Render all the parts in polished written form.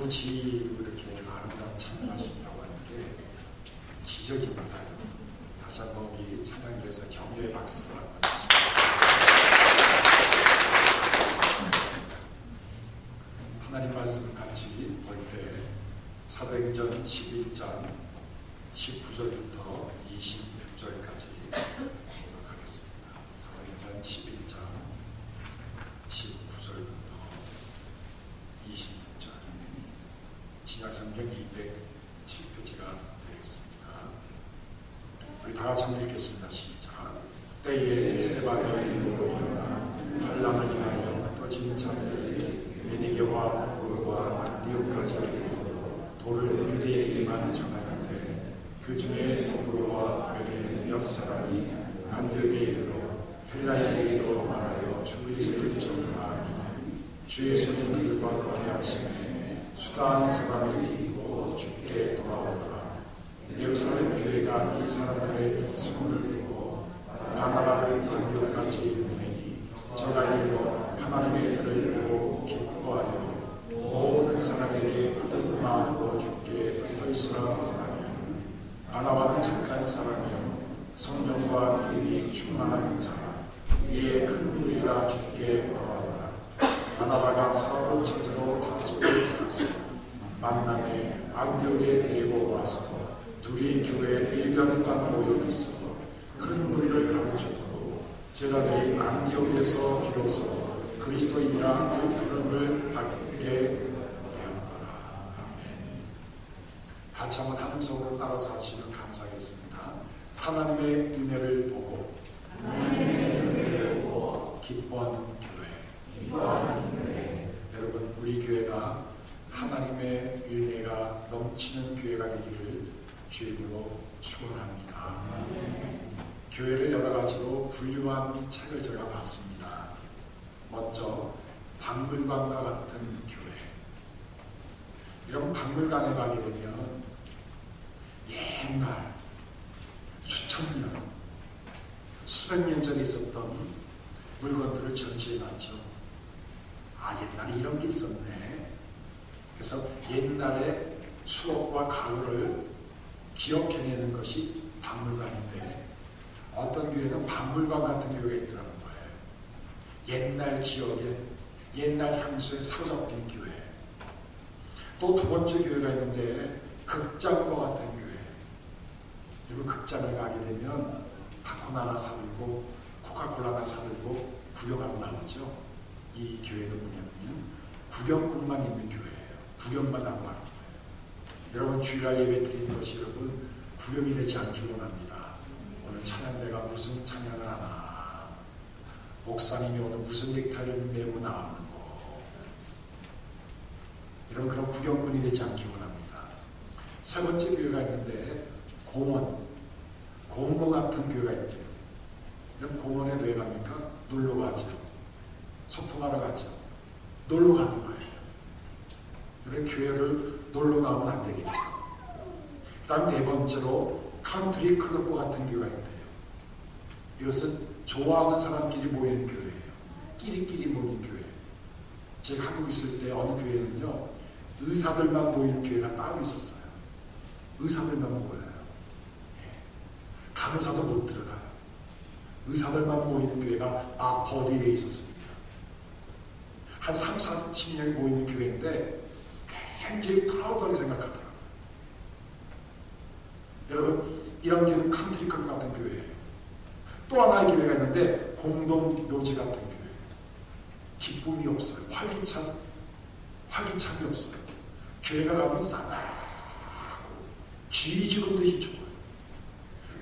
굳이 이렇게 아름다운 찬양하신다고 하는데 기적입니다. 다시 한번 우리 찬양교에서 격려의 박수를 한번 주십시오. 하나님 말씀 같이 볼 때 사도행전 11장 19절부터 26절까지 보도록 하겠습니다. 사도행전 11장 19절부터 26절 신약성경 207페이지가 되겠습니다. 우리 다 같이 한번 읽겠습니다. 시작. 때에 세바벨이 일어나 환란을 인하여 터진 자들이 베니게와 고르와 안디옥까지 이르러 도를 유대인에게만 전하는데 그 중에 고르와 베니 몇 사람이 안디옥에 이르러 헬라인에게도 말하여 주 그리스도를 전하니 주 예수님 그들과 거래하시니 수다한 사람을 이기고 주께 돌아오더라. 예루살렘 교회가 이 사람들의 소문을 듣고 바나바를 안디옥까지 보내니 저가 이르러 하나님의 들을 보고 기뻐하여 그 사람에게 굳은 마음으로 주께 붙어있으라 하니 바나바는 착한 사람이요 성령과 힘이 충만한 자라. 이에 큰 무리가 주께 돌아오더라. 바나바가 사울을 찾으러 다소에 가서 만남에 안디옥에 데리고 와서 둘이 교회 1년간 모여 있어 큰 무리를 가르쳤고 제자들이 안디옥에서 비로소 그리스도인이라 그 부름을 받게 되었더라. 아멘. 같이 한번 한 음성으로 따라서 하시면 감사하겠습니다. 하나님의 은혜를 보고 기뻐하는 교회. 여러분, 우리 교회가 하나님의 은혜가 넘치는 교회가 되기를 주님으로 축원합니다. 교회를 여러 가지로 분류한 책을 제가 봤습니다. 먼저 박물관과 같은 교회. 이런 박물관에 가게 되면 옛날 수천 년, 수백 년 전에 있었던 물건들을 전시해놨죠. 아, 옛날에 이런 게 있었네. 그래서 옛날의 추억과 가을을 기억해내는 것이 박물관인데 어떤 교회는 박물관 같은 교회가 있더라는 거예요. 옛날 기억에, 옛날 향수에 사로잡힌 교회. 또 두 번째 교회가 있는데 극장과 같은 교회. 그리고 극장을 가게 되면 팝콘 하나 사들고 코카콜라 하나 사들고 구경하고 나오죠. 이 교회는 뭐냐면 구경꾼만 있는 교회예요. 구경만 하고 가는 거예요. 여러분, 주일날 예배 드리는 것이 여러분 구경이 되지 않기를 원합니다. 오늘 찬양대가 무슨 찬양을 하나, 목사님이 오늘 무슨 넥타이를 메고 나오는 거, 이런 그런 구경꾼이 되지 않기를 원합니다. 세 번째 교회가 있는데 공원 같은 교회가 있대요. 이런 공원에 왜 갑니까? 놀러 가죠. 소풍하러 가죠. 놀러 가는 거예요. 이런 교회를 놀러 가면 안 되겠죠. 그 다음 네 번째로 컨트리 클럽 같은 교회가 있대요. 이것은 좋아하는 사람끼리 모이는 교회예요. 끼리끼리 모이는 교회. 제가 한국 있을 때 어느 교회는요, 의사들만 모이는 교회가 따로 있었어요. 의사들만 모여요. 간호사도 못 들어가요. 의사들만 모이는 교회가 버디에 있었습니다. 한 3, 40명이 모이는 교회인데 굉장히 프라우드하게 생각하더라고요. 여러분, 이런 교회는 컨트리클럽 같은 교회예요. 또 하나의 교회가 있는데 공동묘지 같은 교회. 기쁨이 없어요. 활기참이 없어요. 교회가 가면 싸다하고 쥐지는 듯이 좋아요.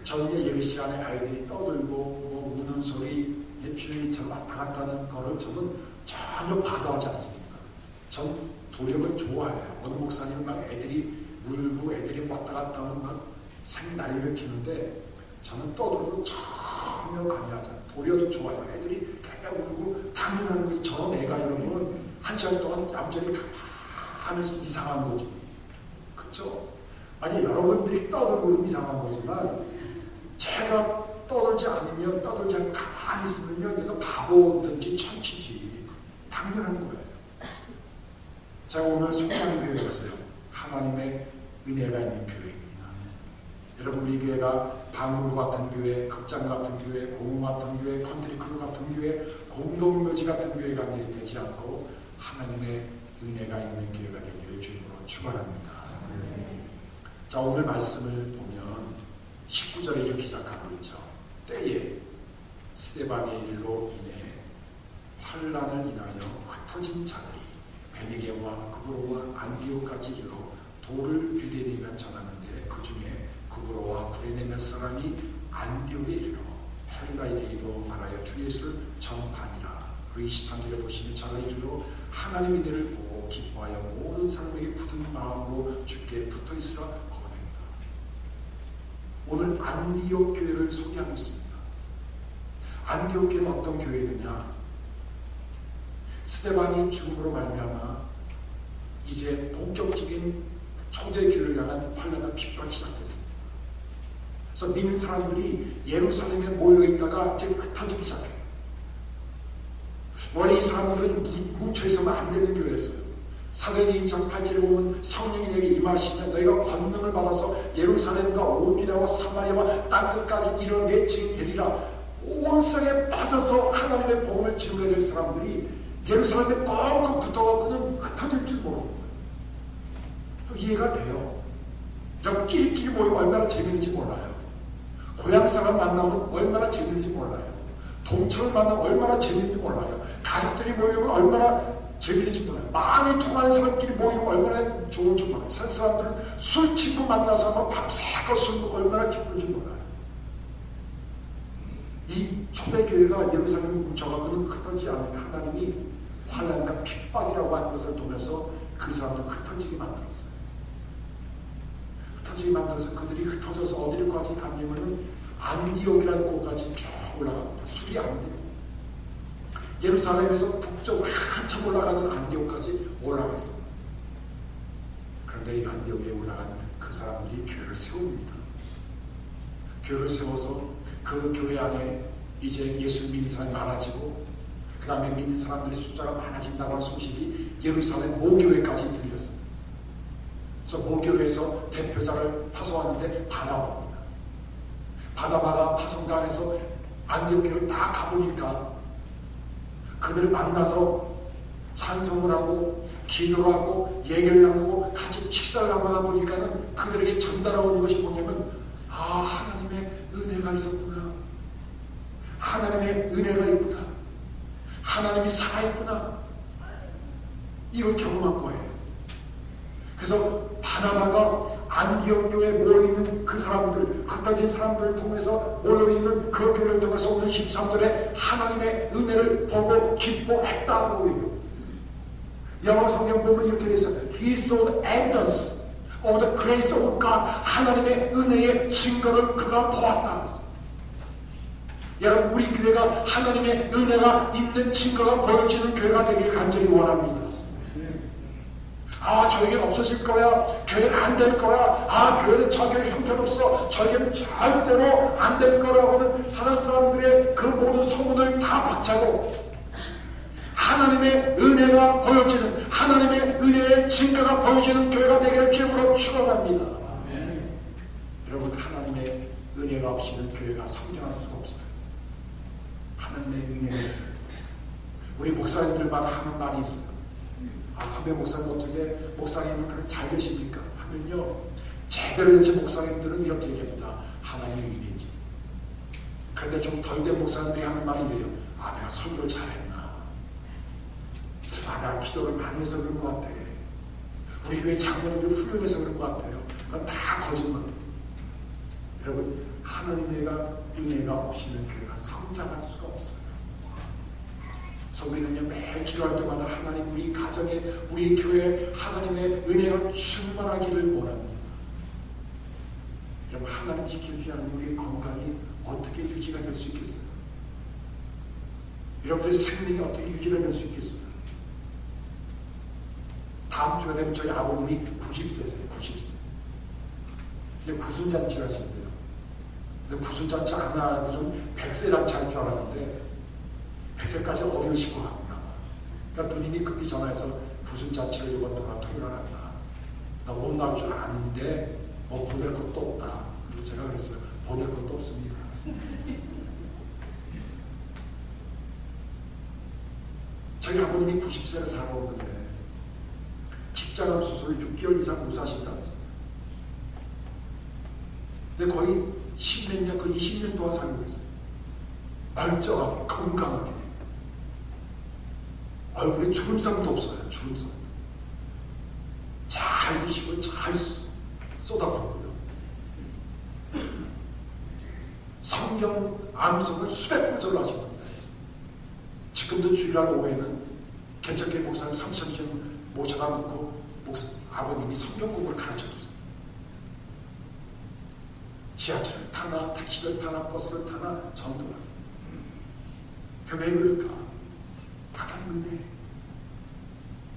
저녁에 예배 시간에 아이들이 떠들고 우는 소리, 주위처럼 왔다 갔다 하는 거를 저는 전혀 받아하지 않습니다. 전 도력을 좋아해요. 어느 목사님 막 애들이 울고 애들이 왔다 갔다 하면 막 생난리를 치는데 저는 떠들고 전혀 관여하지 않아요. 도력도 좋아요. 애들이 깨깨 울고 당연한 거지. 저 애가 이러면 한 시간 동안 앞자리 가만히 이상한 거지. 그렇죠? 아니, 여러분들이 떠들고 이상한 거지만 제가 떠들지 않으면, 떠들지 않고 가만히 있으면 얘가 바보든지 천치지. 당연한 거예요. 제가 오늘 속상한 교회였어요. 하나님의 은혜가 있는 교회입니다. 여러분, 우리 교회가 방울 같은 교회, 극장 같은 교회, 공원 같은 교회, 컨트리 크루 같은 교회, 공동묘지 같은 교회가 되지 않고 하나님의 은혜가 있는 교회가 되기를 주님으로 축원합니다. 자, 오늘 말씀을 보면 19절에 이렇게 시작하고 있죠. 때에 스데반의 일로 인해 환난을 인하여 흩어진 자들이 베니게와 구브로와 안디오까지 이르러 도를 유대인에게 전하는데 그 중에 구브로와 구레네 몇 사람이 안디오에 이르러 헬라인에게도 말하여 주 예수를 전파하니라. 그 23절에 보시면 저가 이르러 하나님의 은혜를 보고 기뻐하여 모든 사람에게 굳은 마음으로 주께 붙어있으라 거듭합니다. 오늘 안디옥 교회를 소개하고 있습니다. 안디옥 교회는 어떤 교회느냐? 스데반이 죽음으로 말미암아 이제 본격적인 초대교회를 향한 환난과 핍박이 시작됐습니다. 그래서 믿는 사람들이 예루살렘에 모여있다가 이제 흩어지기 시작해요. 원래 이 사람들은 뭉쳐있으면 안 되는 교회였어요. 사도행전 2장 8절에 보면 성령이 내게 임하시면 너희가 권능을 받아서 예루살렘과 오미라와 사마리아와 땅끝까지 이르러 내 증인이 되리라. 온 세상에 퍼져서 하나님의 복음을 증거해야 될 사람들이 예루살렘에 꽁꽁 붙어갖고는 흩어질 줄 모릅니다. 이해가 돼요. 여러분, 끼리끼리 모이면 얼마나 재밌는지 몰라요. 고향 사람 만나면 얼마나 재밌는지 몰라요. 동창을 만나면 얼마나 재밌는지 몰라요. 가족들이 모이면 얼마나 재밌는지 몰라요. 마음이 통하는 사람끼리 모이면 얼마나 좋은지 몰라요. 사람들은 술 친구 만나서 하면 밤새고 술 먹고 얼마나 기쁜지 몰라요. 이 초대교회가 예루살렘에 뭉쳐가고는 흩어지지 않으면 하나님이 환난과 핍박이라고 하는 것을 통해서 그 사람들 흩어지게 만들었어요. 흩어지게 만들어서 그들이 흩어져서 어디로까지 가냐면은 안디옥이라는 곳까지 쭉 올라갑니다. 술이 안디옥. 예루살렘에서 북쪽으로 한참 올라가는 안디옥까지 올라갔습니다. 그런데 이 안디옥에 올라간 그 사람들이 교회를 세웁니다. 교회를 세워서 그 교회 안에 이제 예수 믿는 사람이 많아지고 그 다음에 믿는 사람들의 숫자가 많아진다고 하는 소식이 예루살렘 모교회까지 들렸습니다. 그래서 모교회에서 대표자를 파송하는데 바나바입니다. 바나바가 파송당해서 안디옥교회를 다 가보니까 그들을 만나서 찬송을 하고 기도를 하고 얘기를 나누고 같이 식사를 하거나 보니까는 그들에게 전달하고 있는 것이 뭐냐면 하나님의 은혜가 있었구나. 하나님의 은혜가 있구나. 하나님이 살아있구나. 이걸 경험한 거예요. 그래서 바나바가 안디옥 교회에 모여있는 그 사람들, 흩어진 사람들을 통해서 모여있는 그 교회를 통해서 오늘 13절에 하나님의 은혜를 보고 기뻐했다고 얘기했어요. 영어 성경 보면 이렇게 되어 있어요. He saw the evidence of the grace of God. 하나님의 은혜의 증거를 그가 보았다고 했어요. 여러분, 우리 교회가 하나님의 은혜가 있는 증거가 보여지는 교회가 되길 간절히 원합니다. 저에겐 없어질 거야. 교회는 안 될 거야. 교회는 저 교회 형편없어. 저에게는 절대로 안 될 거라고는 사는 사람들의 그 모든 소문을 다 박차고 하나님의 은혜가 보여지는, 하나님의 은혜의 증거가 보여지는 교회가 되기를 주님으로 축원합니다. 여러분, 하나님의 은혜가 없이는 교회가 성장할 수가 없어요. 하나님의 은혜가 있어요. 우리 목사님들만 하는 말이 있어요. 선배 목사님 어떻게 목사님은 그렇게 잘 계십니까? 하면요, 제대로 된 목사님들은 이렇게 얘기합니다. 하나님의 은혜지. 그런데 좀 덜 된 목사님들이 하는 말이 이래요. 내가 설교를 잘했나? 내가 기도를 많이 해서 그런 것 같아. 우리 교회 장로님들 훌륭해서 그런 것 같아요. 그건 다 거짓말이에요. 여러분, 하나님의 은혜가 없이는 교회가 성장할 수가 없어요. 우리는요, 매일 기도할 때마다 하나님, 우리 가정에, 우리 교회에 하나님의 은혜가 충만하기를 원합니다. 여러분, 하나님 지켜주지 않는 우리의 건강이 어떻게 유지가 될 수 있겠어요? 여러분들의 생명이 어떻게 유지가 될 수 있겠어요? 다음 주에 되면 저희 아버님이 90세세요. 90세. 이제 구순잔치를 하신대요. 근데 구순잔치 안 하고 좀 100세 잔치 할 줄 알았는데 100세까지 어려우실 것 같구나. 그러니까 누님이 급히 전화해서 무슨 자치를 이번 동안 토론한다. 나 못 나올 줄 아는데 뭐 보낼 것도 없다. 그래서 제가 그랬어요. 보낼 것도 없습니다. 저희 아버님이 90세를 살아오는데 직장암 수술을 6개월 이상 무사하신다고 했어요. 근데 거의 10몇 년, 거의 20년 동안 살고 있어요. 멀쩡하게, 건강하게. 얼굴에 주름살도 없어요. 주름살. 잘 드시고 잘 쏟아붓고요. 성경 암송을 수백 구절 하시는데 지금도 주일날 오후에는 개척교회 목사님 3,000명 모셔다 놓고 아버님이 성경공부를 가르쳐줬어요. 지하철을 타나 택시를 타나 버스를 타나 전도를 하세요. 왜 그럴까? 하나님 은혜.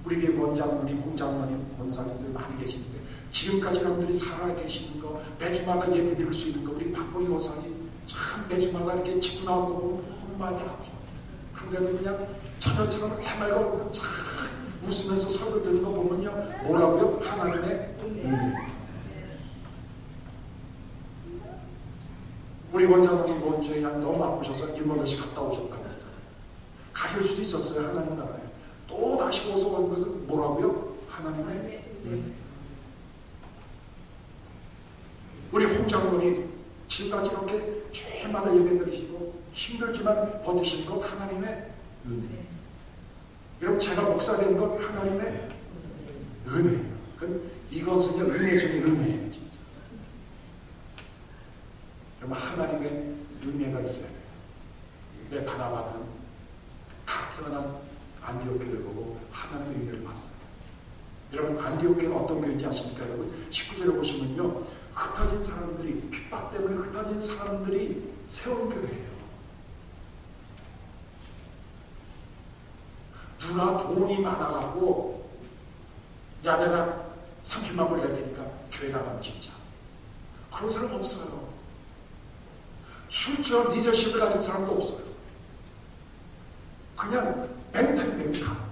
우리 교회 원장님, 홍장로님, 권사님들 많이 계시는데 지금까지 여러분들이 살아 계시는 거, 매주마다 예배 드릴 수 있는 거, 우리 박보희 원사님 참 매주마다 이렇게 짓고 나오는 거 보면 너무 많이 아파. 그런데도 그냥 처녀처럼 해맑고 참 웃으면서 설교 듣는 거 보면요, 뭐라고요? 하나님의 은혜. 우리 원장님 먼저 그냥 너무 아프셔서 일본에서 갔다 오셨다고 했잖아요. 가실 수도 있었어요. 하나님 나라에. 또 다시 오서 온 것은 뭐라고요? 하나님의 은혜. 우리 홍장로님 지금까지 이렇게 죄마다 예배 드리시고 힘들지만 버티신 것 하나님의 은혜. 여러분 제가 목사 된 건 하나님의 은혜예요. 그럼 이것은요 은혜 중에 은혜예요. 진짜. 여러분 하나님의 은혜가 있어야 돼요. 내 바나바는 다 태어난 안디옥교를 보고 하나님의 은혜를 봤어요. 여러분 안디옥교는 어떤 교회인지 아십니까? 여러분 19절에 보시면요 흩어진 사람들이 핍박 때문에 흩어진 사람들이 세운 교회예요. 누가 돈이 많아갖고 야 내가 30만 불 내야 되니까 교회 나가면 진짜 그런 사람 없어요. 출처 리더십을 가진 사람도 없어요. 그냥 멘탈입니다.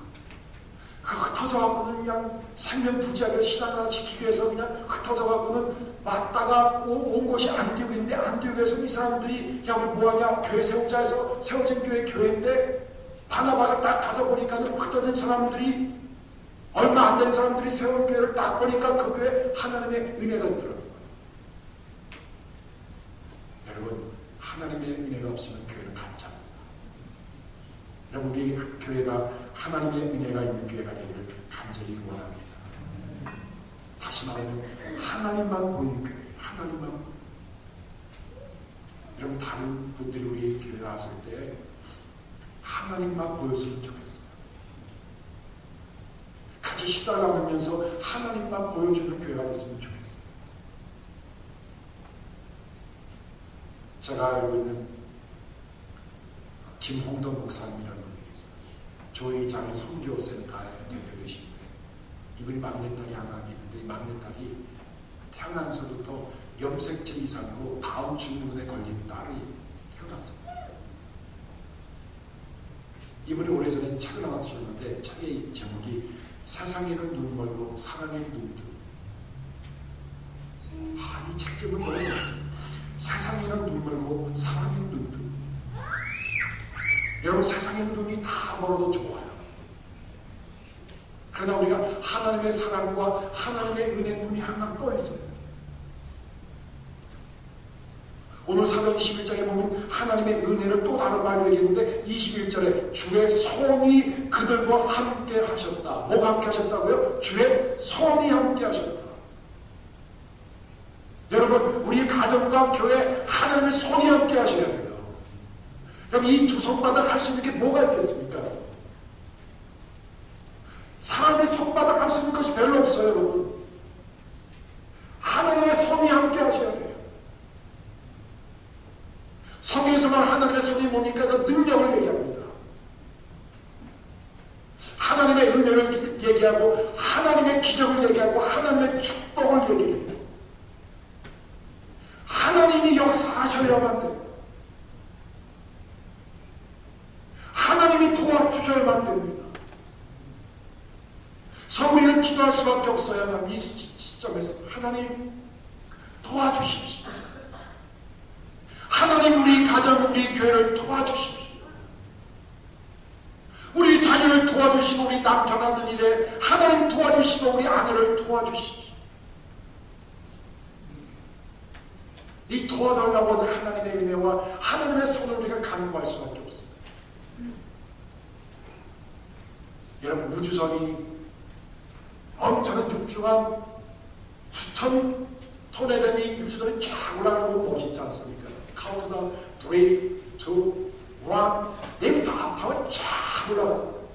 흩어져갖고는 그냥 생명부지하게 신앙을 지키기 위해서 그냥 흩어져갖고는 왔다가 온 곳이 안디옥인데 안디옥에서 이 사람들이 야 우리 뭐하냐 교회 세우자 해서 세워진 교회인데 바나바가 딱 가서 보니까는 흩어진 사람들이 얼마 안 된 사람들이 세운 교회를 딱 보니까 그 교회에 하나님의 은혜가 있더라고요. 여러분 하나님의 은혜가 없으면 교회는 가짜입니다. 여러분 우리 교회가 하나님의 은혜가 있는 교회가 되기를 간절히 원합니다. 다시 말하면 하나님만 보이는 교회, 하나님만. 여러분 다른 분들이 우리 교회 나왔을 때 하나님만 보였으면 좋겠어요. 같이 식사를 나누면서 하나님만 보여주는 교회가 됐으면 좋겠어요. 제가 알고 있는 김홍돈 목사님이라는 분이 있어요. 저희 장애 선교센터에 대표되시는데 이분이 막내딸이 하나 있는데 이 막내딸이 태어나서부터 염색체 이상으로 다운 증후군에 걸린 딸이 태어났습니다. 이분이 오래전에 책을 하나 쓰셨는데 책의 제목이 세상에는 눈 멀고 사랑의 눈뜨. 이 책 제목이 뭐라고 했어요? 세상에는 눈 멀고 사랑의 눈뜨. 여러분 세상의 눈이 다 멀어도 좋아요. 그러나 우리가 하나님의 사랑과 하나님의 은혜 눈이 항상 떠 있어요. 오늘 사도 21장에 보면 하나님의 은혜를 또 다른 말로 얘기했는데 21절에 주의 손이 그들과 함께 하셨다. 뭐가 함께 하셨다고요? 주의 손이 함께 하셨다. 여러분 우리 가정과 교회 하나님의 손이 함께 하셔야 돼요. 그럼 이 두 손바닥 할 수 있는 게 뭐가 있겠습니까? 사람의 손바닥 할 수 있는 것이 별로 없어요. 여러분 하나님의 손이 함께 하셔야 돼요. 성경에서만 하나님의 손이 뭡니까? 그 능력을 얘기합니다. 하나님의 은혜를 얘기하고 하나님의 기적을 얘기하고 하나님의 축복을 얘기해요. 하나님이 역사하셔야만 돼요. 하나님이 도와주셔야만 됩니다. 우리는 기도할 수밖에 없어야만 이 시점에서 하나님 도와주십시오. 하나님 우리 가정, 우리 교회를 도와주십시오. 우리 자녀를 도와주시고 우리 남편 하는 일에 하나님 도와주시고 우리 아내를 도와주십시오. 이 도와달라고 하는 하나님의 은혜와 하나님의 손을 우리가 간구할 수밖에 없습니다. 여러분, 우주선이 엄청난 육중한 수천 톤에 되는 이 우주선이 쫙 올라가는 거 멋있지 않습니까? 카운트다운 3, 2, 1 내비 다 하면 쫙 올라가죠.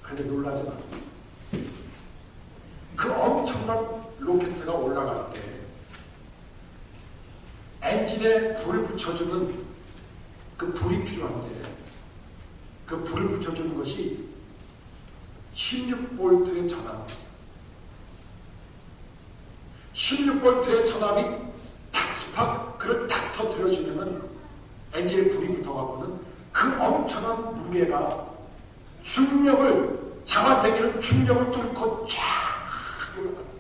그런데 놀라지 마세요. 그 엄청난 로켓트가 올라갈 때 엔진에 불을 붙여주는 그 불이 필요한데 그 불을 붙여주는 것이 16V의 전압. 16V의 전압이 탁 스팍 그걸 탁 터뜨려주면은 엔진에 불이 붙어가고는 그 엄청난 무게가 중력을 잡아당기는 중력을 뚫고 쫙 올라갑니다.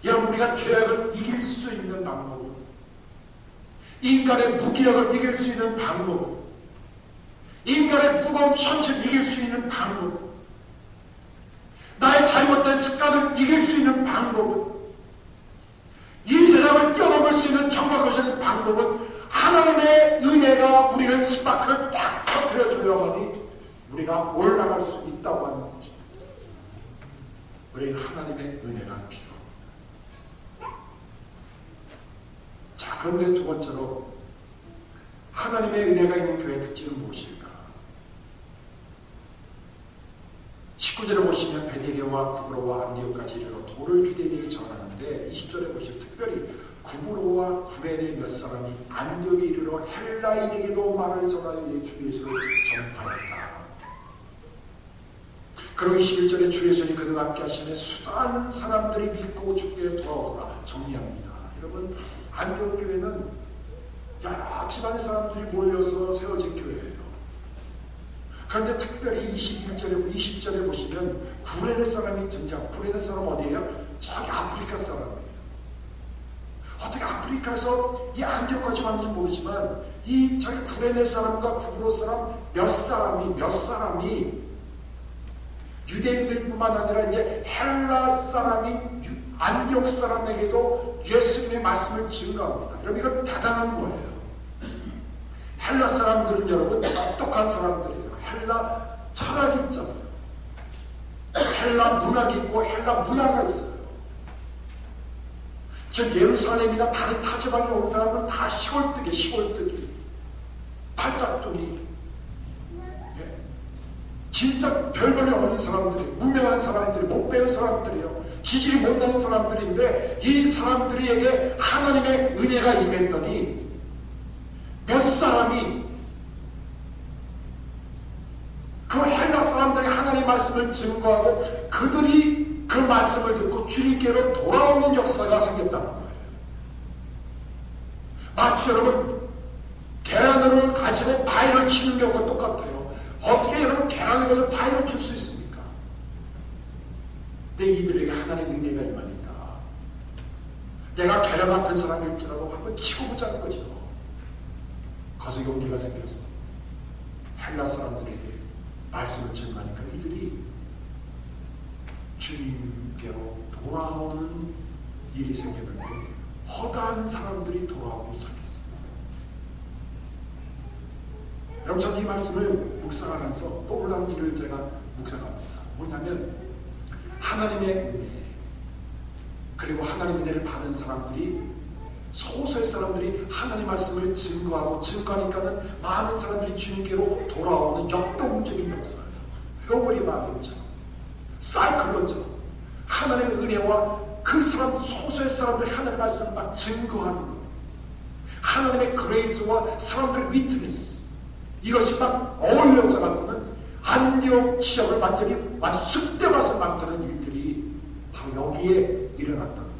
여러분, 우리가 죄악을 이길 수 있는 방법은, 인간의 무기력을 이길 수 있는 방법은, 인간의 무거운 현실을 이길 수 있는 방법은, 나의 잘못된 습관을 이길 수 있는 방법은, 이 세상을 뛰어넘을 수 있는 정확할 수 있는 방법은 하나님의 은혜가 우리를 스파크를 딱 터뜨려 주려 하니 우리가 올라갈 수 있다고 하는 거죠. 우리는 하나님의 은혜가 필요합니다. 자, 그런데 두 번째로 하나님의 은혜가 있는 교회 특징은 무엇일까? 19절에 보시면 베데게와 구브로와 안디옥까지 이르러 도를 유대인에게 전하는데 20절에 보시면 특별히 구브로와 구레네 몇 사람이 안디옥에 이르러 헬라인에게도 말을 전하여 주 예수를 전파했다. 그리고 21절에 주 예수님 그들과 함께 하시며 수많은 사람들이 믿고 주께 돌아오더라. 정리합니다. 여러분, 안디옥 교회는 여러 집안의 사람들이 몰려서 세워진 교회예요. 그런데 특별히 20절에 보시면 구레네 사람이 등장. 구레네 사람 어디예요? 저기 아프리카 사람이에요. 어떻게 아프리카에서 이 안디옥까지 왔는지 모르지만 이 저기 구레네 사람과 구브로 사람 몇 사람이 유대인들뿐만 아니라 이제 헬라 사람이 안디옥 사람에게도 예수님의 말씀을 증거합니다. 여러분, 이건 대단한 거예요. 헬라 사람들은 여러분 똑똑한 사람들이에요. 헬라 철학이 있잖아요. 헬라 문학이 있고 헬라 문화가 있어요. 즉 예루살렘이나 다른 타 지방에 온 사람은 다 시골뜨기 팔싹둥이, 진짜 별볼이 없는 사람들이, 무명한 사람들이, 못 배운 사람들이요, 지질이 못난 사람들인데 이 사람들에게 하나님의 은혜가 임했더니 몇 사람이 그 헬라 사람들이 하나님의 말씀을 증거하고 그들이 그 말씀을 듣고 주님께로 돌아오는 역사가 생겼다는 거예요. 마치 여러분 계란을 가지고 바위를 치는 경우가 똑같아요. 어떻게 여러분 계란을 가지고 바위를 칠 수 있습니까? 근데 이들에게 하나님의 은혜가 임하니까 내가 계란 같은 사람일지라도 한번 치고 보자는 거죠. 거기서 용기가 생겨서 헬라 사람들에게 말씀을 증거하니까 이들이 주님께로 돌아오는 일이 생겼는데 허다한 사람들이 돌아오기 시작했습니다. 여러분, 저는 이 말씀을 묵상하면서 떠올라온 일을 제가 묵상합니다. 뭐냐면 하나님의 은혜, 그리고 하나님의 은혜를 받은 사람들이, 소수의 사람들이 하나님의 말씀을 증거하니까는 많은 사람들이 주님께로 돌아오는 역동적인 역사예요. 회오리 마음처럼, 사이클론처럼 하나님의 은혜와 그 사람, 소수의 사람들이 하나님의 말씀을 막 증거하는 것, 하나님의 그레이스와 사람들의 위트니스, 이것이 막 어울려서 갖고는 안디옥 지역을 완전히 쑥대밭을 만드는 일들이 바로 여기에 일어났다는 거예요.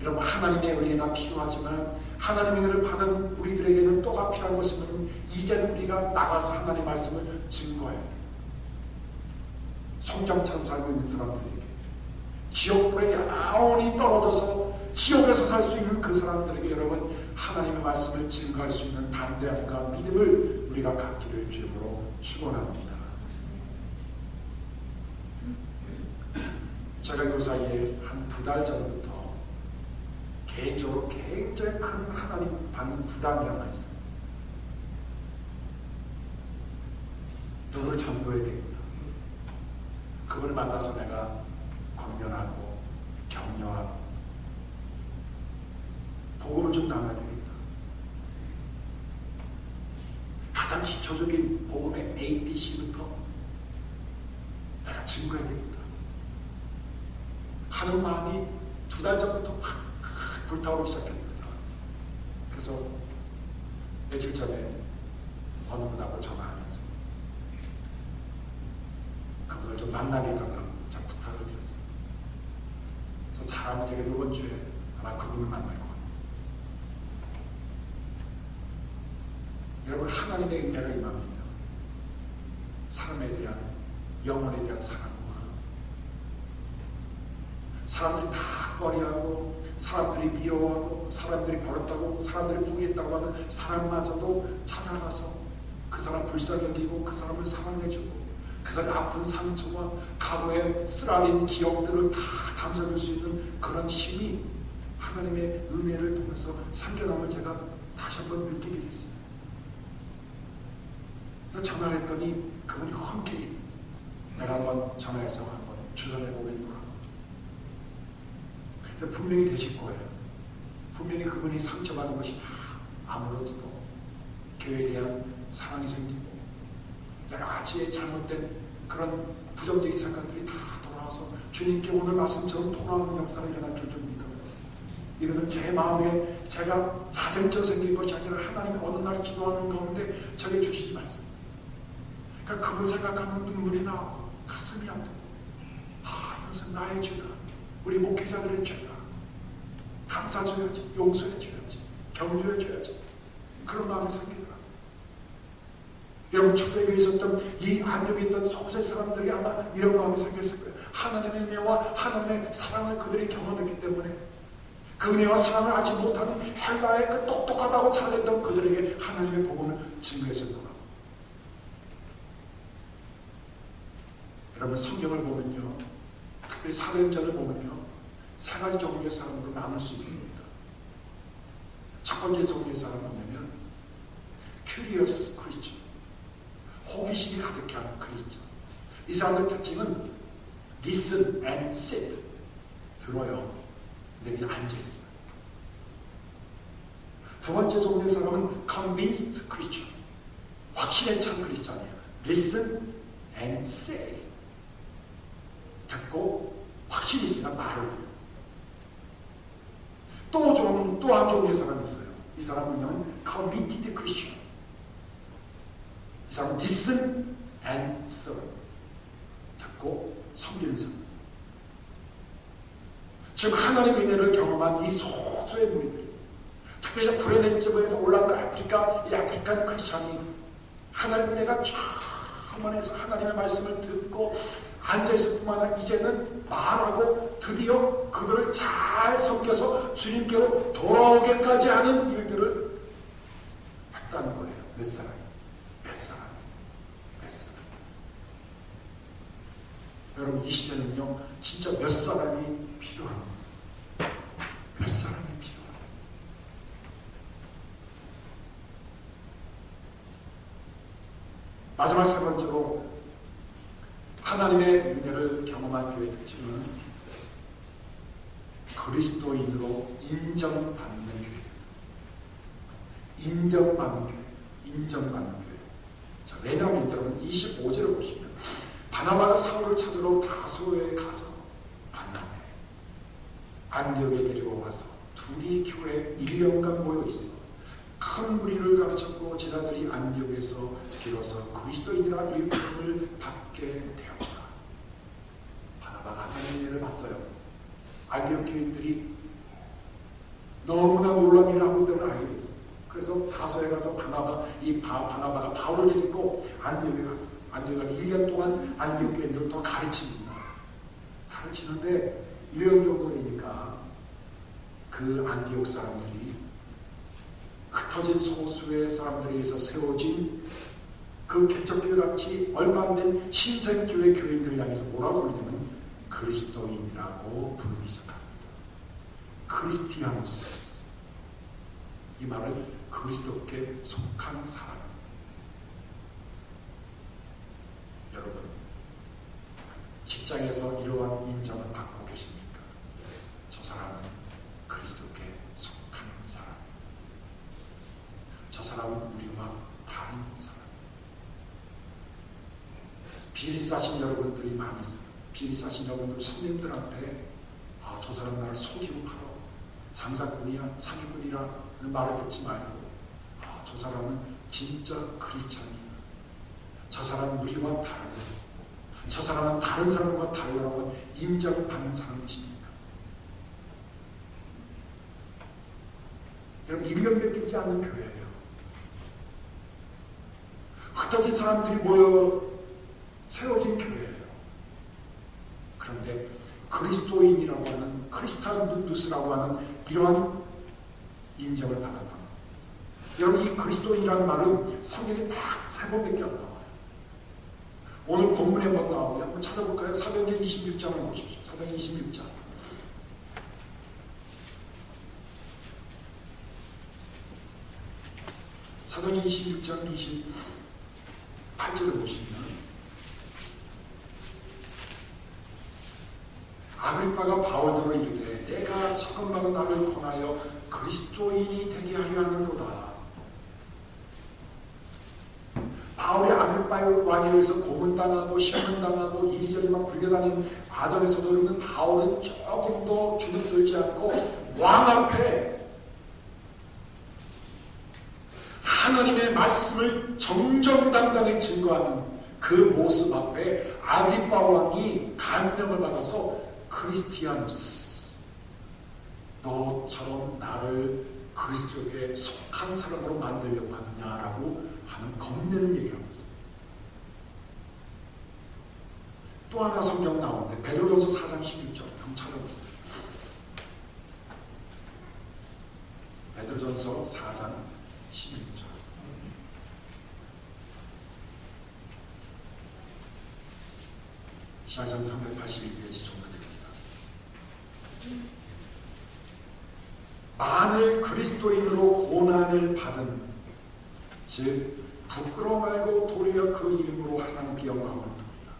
여러분, 하나님의 은혜가 필요하지만 하나님의 은혜를 받은 우리들에게는 또가 필요한 것은 이 이제는 우리가 나가서 하나님의 말씀을 증거해야 돼. 송장처럼 살고 있는 사람들에게, 지옥불에 영원히 떨어져서 지옥에서 살 수 있는 그 사람들에게 여러분 하나님의 말씀을 증거할 수 있는 담대함과 믿음을 우리가 갖기를 주님으로 축원합니다. 제가 그 사이에 한 2달 전부터 개인적으로 굉장히 큰 하나님 받는 부담이 하나 있어요. 누구를 전도해야 됩니다. 그분을 만나서 내가 권면하고 격려하고 복음을 좀 나눠야 됩니다. 가장 기초적인 복음의 ABC부터 내가 증거해야 됩니다. 하는 마음이 2달 전부터 막 불타오르기 시작합니다. 그래서 며칠 전에 어느 분하고 전화하면서 그분을 좀 만나게 해달라고 제가 부탁을 드렸어요. 그래서 잘하면 제가 이번 주에 아마 그분을 만날 것 같아요. 여러분 하나님의 은혜가 임합니다. 사람에 대한 영혼에 대한 사랑과 사람들이 다 꺼리하고 사람들이 미워하고 사람들이 버렸다고 사람들이 포기했다고 하는 사람마저도 찾아가서 그 사람 불쌍히 여기고 그 사람을 사랑해주고 그 사람의 아픈 상처와 과거의 쓰라린 기억들을 다 감싸줄 수 있는 그런 힘이 하나님의 은혜를 통해서 생겨남을 제가 다시 한번 느끼게 됐어요. 그래서 전화를 했더니 그분이 흔쾌히 내가 한번 전화해서 한번 주선해보겠노라. 분명히 되실 거예요. 분명히 그분이 상처받은 것이 아무렇지도 교회에 대한 사랑이 생기고 여러 가지의 잘못된 그런 부정적인 생각들이 다 돌아와서 주님께 오늘 말씀처럼 돌아오는 역사가 일어날 줄 좀 믿어요. 이것은 제 마음에 제가 자생처럼 생긴 것이 아니라 하나님이 어느 날 기도하는 가운데 저게 주신 말씀. 그러니까 그걸 생각하면 눈물이 나오고 가슴이 아프고 이것은 나의 죄다. 우리 목회자들의 죄다. 감사줘야지, 용서해줘야지, 격려해줘야지. 그런 마음이 생기더라. 여러분 초대교회에 있었던 이 안동에 있던 소세 사람들이 아마 이런 마음이 생겼을 거예요. 하나님의 은혜와 하나님의 사랑을 그들이 경험했기 때문에 그 은혜와 사랑을 알지 못하는 헬라의 그 똑똑하다고 잘했던 그들에게 하나님의 복음을 증거했을 거라고. 여러분 성경을 보면요, 특별히 사도행전을 보면요, 3가지 종류의 사람으로 나눌 수 있습니다. 첫 번째 종류의 사람은 뭐냐면 curious Christian, 호기심이 가득한 크리스천. 이 사람의 특징은 listen and sit, 들어요. 근데 그냥 앉아있어요. 두 번째 종류의 사람은 convinced Christian, 확신에 찬 크리스천이에요. listen and say, 듣고 확신이 있으니까 말을 해요. 또 한 종류의 사람이 있어요. 이 사람은요, committed Christian. 이 사람은 listen and serve, 듣고 섬기는 사람. 지금 하나님의 은혜를 경험한 이 소수의 무리들, 특별히 브레넨 지역에서 올라온 아프리카, 이 아프리칸 크리스찬이 하나님의 은혜가 충만해서 하나님의 말씀을 듣고 앉아있을 뿐만 아니라 이제는 말하고 드디어 그들을 잘 섬겨서 주님께로 돌아오게까지 하는 일들을 했다는 거예요. 몇 사람? 여러분 이 시대는요 진짜 몇 사람이 필요합니다. 몇 사람이 필요합니다. 마지막 세 번째로 하나님의 은혜를 경험한 교회의 특징은 그리스도인으로 인정받는 교회. 인정받는 교회. 자, 왜냐하면 여러분 25절을 보시면 바나바가 사울을 찾으러 다소에 가서 만나네. 안디옥에 데리고 가서 둘이 교회에 1년간 모여 있어 큰 무리를 가르쳤고 제자들이 안디옥에서 비로소 그리스도인이라 이름을 받게 되었다. 바나바가 하나님의 일을 봤어요. 안디옥 교인들이 너무나 놀라운 일을 하고 있다는 걸 알게 됐어요. 그래서 다소에 가서 바나바가 바울을 데리고 안디옥에 갔어요. 안디옥에 가서 1년 동안 안디옥 교인들을 더 가르칩니다. 가르치는데 1년 정도 되니까 그 안디옥 사람들이 흩어진 소수의 사람들에 의해서 세워진 그 개척교회 같이 얼마 안 된 신생교회 교인들을 향해서 뭐라고 부르냐면 그리스도인이라고 부르기 시작합니다. 크리스티아노스. 이 말은 그리스도께 속한 사람. 여러분, 직장에서 이러한 인정을 받고 계십니까? 저 사람은 그리스도께 속한 사람. 저 사람은 우리와 다른 사람. 비리 싸신 여러분들이 많이 있어요. 비리 싸신 여러분들 손님들한테 저 사람 나를 속이고 팔아. 장사꾼이야, 사기꾼이라는 말을 듣지 말고 저 사람은 진짜 크리스찬이야. 저 사람은 우리와 다르고 저 사람은 다른 사람과 다르다고 인정받는 사람이십니다. 여러분, 일면백이지 않는 교회예요. 흩어진 사람들이 모여 세워진 교회예요. 그런데 그리스도인이라고 하는 크리스탄누스라고 하는 이러한 인정을 받았다. 여러분, 이 그리스도인이라는 말은 성경에 딱 3번밖에 안 나와요. 오늘 본문에 한번 나오면 한번 찾아볼까요? 사도행전 26장을 보십시오. 사도행전 26장. 사도행전 26장 28절을 보시면 아그리빠가 바울더러 이르되 내가 처음으로 나를 권하여 그리스도인이 되게 하려 하는도다. 바울이 아그리빠의 왕에 의해서 고문당하고 신문당하고 이리저리 막 불려다니는 과정에서도 바울은 조금 더 주눅들지 않고 왕 앞에 하나님의 말씀을 정정당당히 증거하는 그 모습 앞에 아그리빠 왕이 감명을 받아서 크리스티아누스, 너처럼 나를 그리스도께 속한 사람으로 만들려고 하느냐라고 하는 겁내는 얘기를 하고 있어요. 또 하나 성경 나오는데 베드로전서 4장 16절 한번 찾아보세요. 베드로전서 4장 16절. 시작전 382페이지 정도 됩니다. 만일 그리스도인으로 고난을 받은 즉 부끄러워 말고 도리어 그 이름으로 하나님께 영광을 돌리라.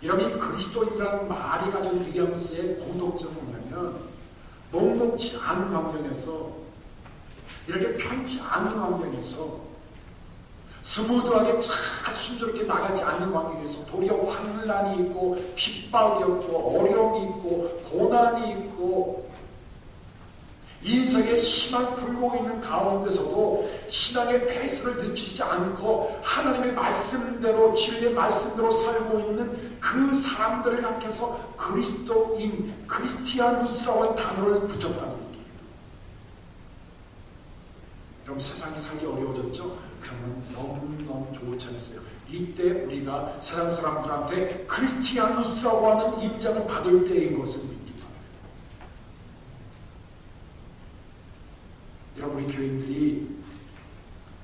여러분, 그리스도인이라는 말이 가진 뉘앙스의 공통점은 뭐냐면 녹록지 않은 환경에서 이렇게 편치 않은 환경에서 스무드하게 잘 순조롭게 나가지 않는 환경에서 도리어 환난이 있고 핍박이 있고 어려움이 있고 고난이 있고 인생에 심한 굴곡이 있는 가운데서도 신앙의 페이스를 늦추지 않고 하나님의 말씀대로 진리의 말씀대로 살고 있는 그 사람들을 가리켜서 그리스도인, 크리스티아누스라고 하는 단어를 붙였다는 얘기예요. 여러분, 세상이 살기 어려워졌죠? 그러면 너무너무 좋은 찬스예요. 이때 우리가 세상 사람들한테 크리스티아누스라고 하는 인정을 받을 때인 것을 믿기 바랍니다. 여러분, 우리 교인들이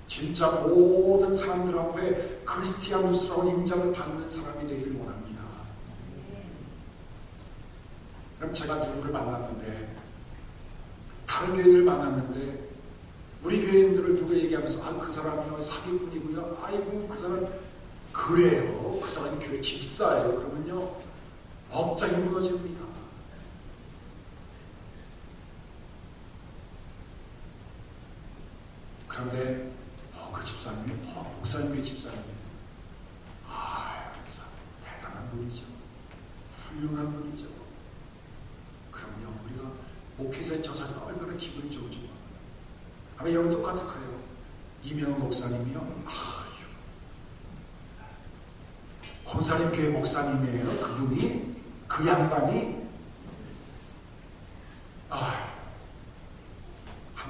진짜 모든 사람들 앞에 크리스티아누스라고 하는 인정을 받는 사람이 되기를 원합니다. 그럼 제가 누구를 만났는데, 다른 교인을 만났는데 우리 교인들을 누가 얘기하면서 그 사람이 사기꾼이고요. 아이고, 그 사람 그래요. 그 사람이 교회 집사예요. 그러면요, 억장이 무너집니다. 그런데 그 집사님이 목사님의 집사님이에요. 대단한 분이죠. 훌륭한 분이죠. 그럼요, 우리가 목회자인 저 자리가 얼마나 기분이 좋죠. 아마 여러분 똑같을 거예요. 이명훈 목사님이요. 권사님 교회 목사님이에요. 그분이, 그 양반이.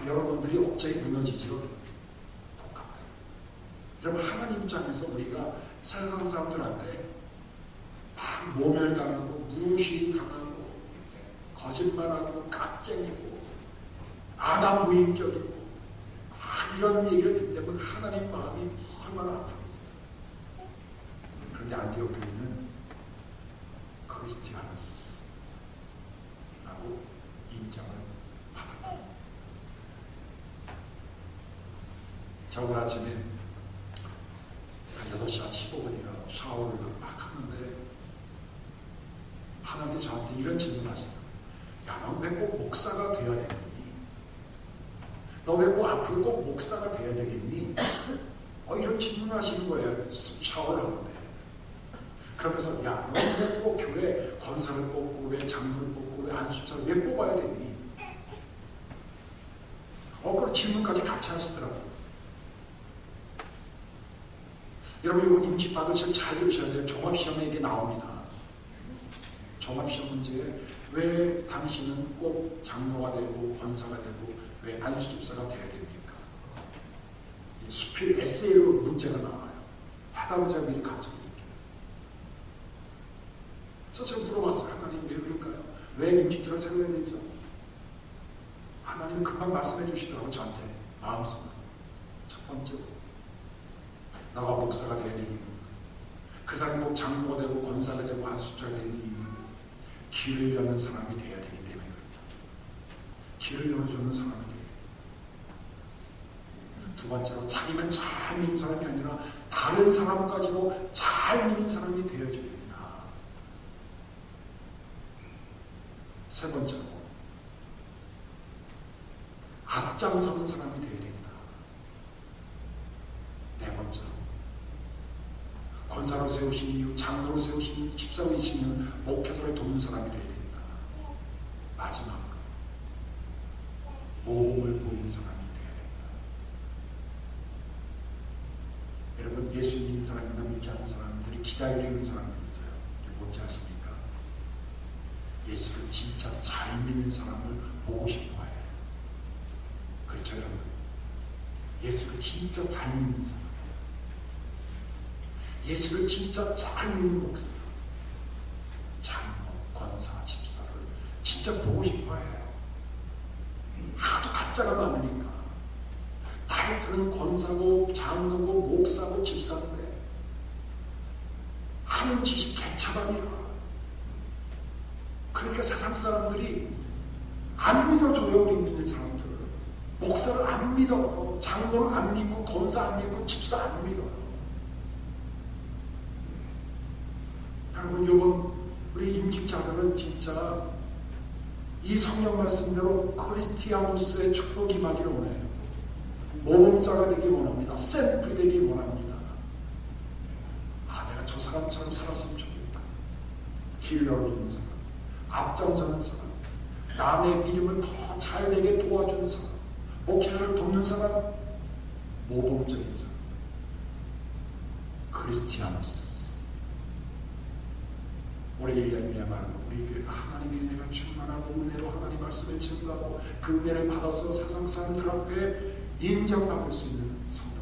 여러분들이 안에서 우리가 세상 사람들한테 막 모멸당하고 무시당하고 거짓말하고 깍쟁이고 아나무인격이고 이런 얘기를 듣게 되면 하나님 마음이 얼마나 아프겠어요. 그런데 안디옥 교회는 크리스티아노스라고 인정을 받았다. 저 오늘 아침에 한 6시 한 15분이나 샤워를 막 하는데 하나님께 저한테 이런 질문을 하시더라고요. 야, 너 왜 꼭 목사가 돼야 되겠니? 너 왜 꼭 앞으로 꼭 목사가 돼야 되겠니? 이런 질문을 하시는 거예요. 샤워를 하는데. 그러면서 야, 너 왜 꼭 교회 권사를 뽑고 왜 장로를 뽑고 왜 안수차를 왜 뽑아야 되니? 그런 질문까지 같이 하시더라고요. 여러분 이거 임직 받으실 잘 들으셔야 돼요. 종합시험에 이게 나옵니다. 종합시험 문제에 왜 당신은 꼭 장로가 되고 권사가 되고 왜 안수집사가 돼야 됩니까? 수필 에세이로 문제가 나와요. 해답을 제가 미리 가르쳐드릴게요. 그래서 제가 물어봤어요. 하나님 왜 그럴까요? 왜 임직들을 세워야 되죠? 하나님은 금방 말씀해 주시더라고요. 저한테 마음속으로. 첫 번째로 너가 목사가 되어야 되는 이유, 그 사람이 꼭 장로가 되고 권사가 되고 안수자가 되는 이유는 길을 여는 사람이 되어야 되기 때문입니다. 길을 열어주는 사람이 되어야 됩니다. 두 번째로 자기만 잘 믿는 사람이 아니라 다른 사람까지도 잘 믿는 사람이 되어줘야 됩니다. 세 번째로 앞장서는 사람이 되어야 됩니다. 네 번째로 권사로 세우신 이유, 장로로 세우신 이유, 집사로이신 이유, 목회자를 돕는 사람이 되어야 됩니다. 마지막 모범을 보이는 사람이 되어야 됩니다. 여러분 예수 믿는 사람이나 믿지 않는 사람들이 기다리는 사람들이 있어요. 이게 뭔지 아십니까? 예수를 진짜 잘 믿는 사람을 보고 싶어 해요. 그렇죠 여러분? 예수를 진짜 잘 믿는 사람, 예수를 진짜 잘 믿는 목사, 장로, 권사, 집사를 진짜 보고 싶어 해요. 하도 가짜가 많으니까. 타이틀은 권사고 장로고 목사고 집사인데 하는 짓이 개차반이라. 그러니까 세상 사람들이 안 믿어줘요. 우리 믿는 사람들. 목사를 안 믿어. 장로를 안 믿고 권사 안 믿고 집사 안 믿어. 여러분 이번 우리 임직자들은 진짜 이 성경 말씀대로 크리스티아노스의 축복이 임하기를 원해요. 모범자가 되기 원합니다. 샘플이 되기 원합니다. 내가 저 사람처럼 살았으면 좋겠다. 길 열어주는 사람, 앞장서는 사람, 남의 믿음을 더 잘 되게 도와주는 사람, 목회를 돕는 사람, 모범적인 사람, 크리스티아노스. 우리 일야말로 우리 교회가 하나님의 은혜가 충만하고 은혜로 하나님 말씀에 증거하고 그 은혜를 받아서 세상 사람들 앞에 인정받을 수 있는 성